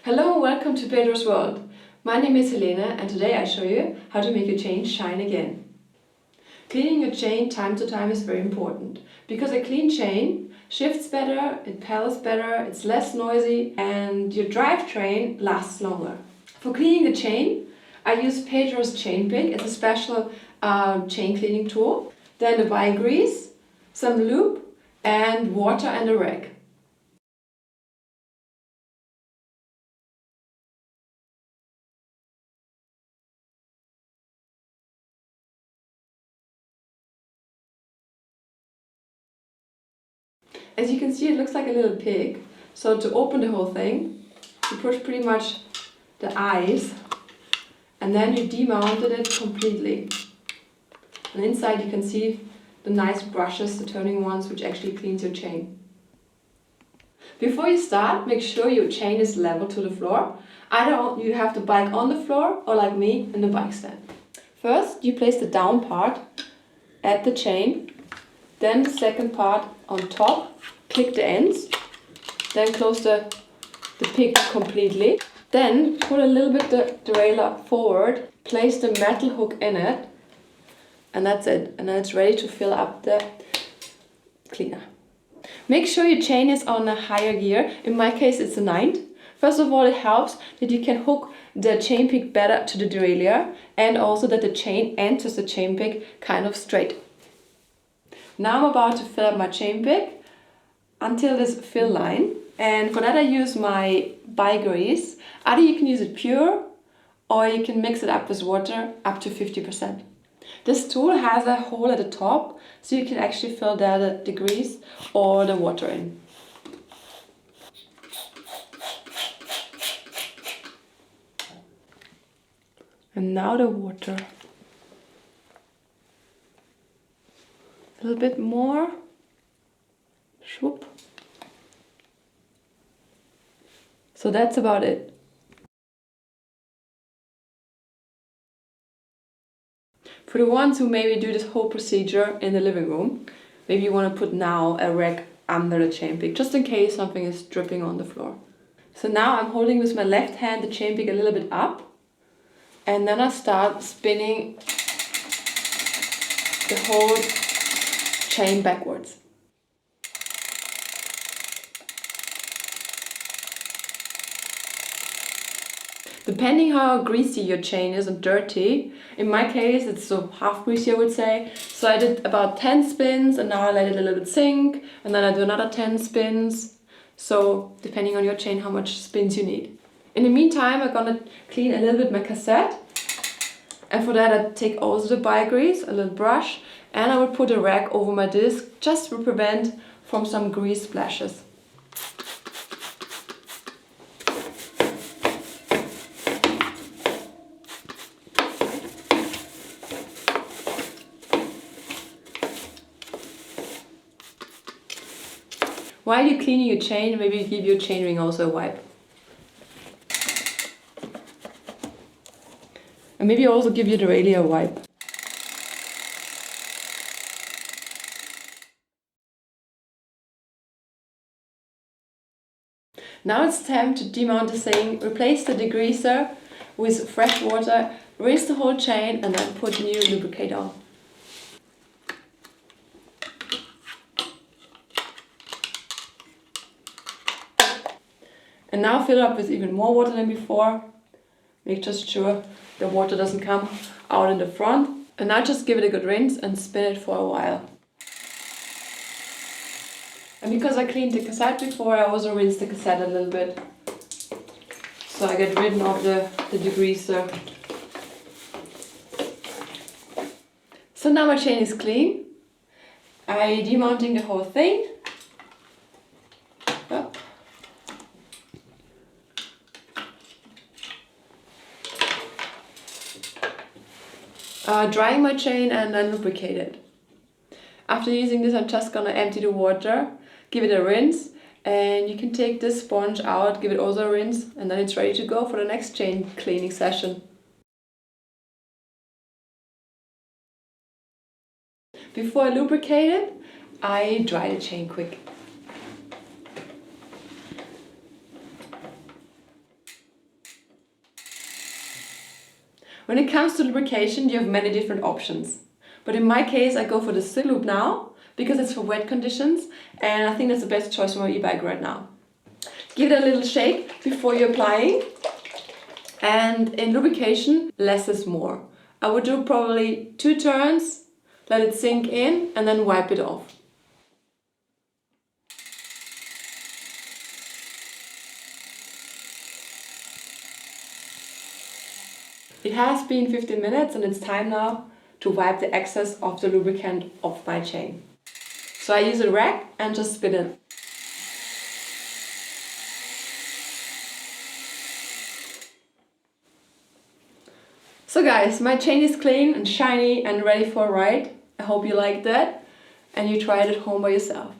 Hello and welcome to Pedro's World. My name is Helene and today I show you how to make your chain shine again. Cleaning your chain time to time is very important because a clean chain shifts better, it pedals better, it's less noisy and your drivetrain lasts longer. For cleaning the chain, I use Pedro's chain pick. It's a special chain cleaning tool. Then the bike grease, some lube and water and a rag. As you can see, it looks like a little pig. So to open the whole thing, you push pretty much the eyes and then you demounted it completely. And inside you can see the nice brushes, the turning ones, which actually cleans your chain. Before you start, make sure your chain is level to the floor. Either you have the bike on the floor or like me in the bike stand. First, you place the down part at the chain, then the second part on top, click the ends, then close the pick completely. Then put a little bit the derailleur forward, place the metal hook in it, and that's it. And then it's ready to fill up the cleaner. Make sure your chain is on a higher gear. In my case it's a 9th. First of all, it helps that you can hook the chain pick better to the derailleur and also that the chain enters the chain pick kind of straight. Now I'm about to fill up my chain pick until this fill line, and for that I use my bike grease. Either you can use it pure or you can mix it up with water up to 50%. This tool has a hole at the top so you can actually fill there the grease or the water in. And now the water. A little bit more. Swoop. So that's about it. For the ones who maybe do this whole procedure in the living room, maybe you want to put now a rag under the chain pick, just in case something is dripping on the floor. So now I'm holding with my left hand the chain pick a little bit up, and then I start spinning the whole chain backwards. Depending how greasy your chain is and dirty, in my case it's so half greasy I would say, so I did about 10 spins and now I let it a little bit sink and then I do another 10 spins, so depending on your chain how much spins you need. In the meantime I'm gonna clean a little bit my cassette, and for that I take also the bike grease, a little brush, and I will put a rag over my disc just to prevent from some grease splashes. While you're cleaning your chain, maybe give your chainring also a wipe. And maybe also give your derailleur a wipe. Now it's time to demount the thing, replace the degreaser with fresh water, rinse the whole chain and then put new lubricate on. And now fill it up with even more water than before. Make just sure the water doesn't come out in the front. And now just give it a good rinse and spin it for a while. And because I cleaned the cassette before, I also rinsed the cassette a little bit. So I get rid of the degreaser. So now my chain is clean. I'm demounting the whole thing. Up. Drying my chain and then lubricate it. After using this I'm just gonna empty the water, give it a rinse, and you can take this sponge out, give it also a rinse, and then it's ready to go for the next chain cleaning session. Before I lubricate it, I dry the chain quick. When it comes to lubrication, you have many different options. But in my case, I go for the silk lube now because it's for wet conditions, and I think that's the best choice for my e-bike right now. Give it a little shake before you're applying. And in lubrication, less is more. I would do probably 2 turns, let it sink in, and then wipe it off. It has been 15 minutes and it's time now to wipe the excess of the lubricant off my chain. So I use a rag and just spin it. So guys, my chain is clean and shiny and ready for a ride. I hope you liked that and you try it at home by yourself.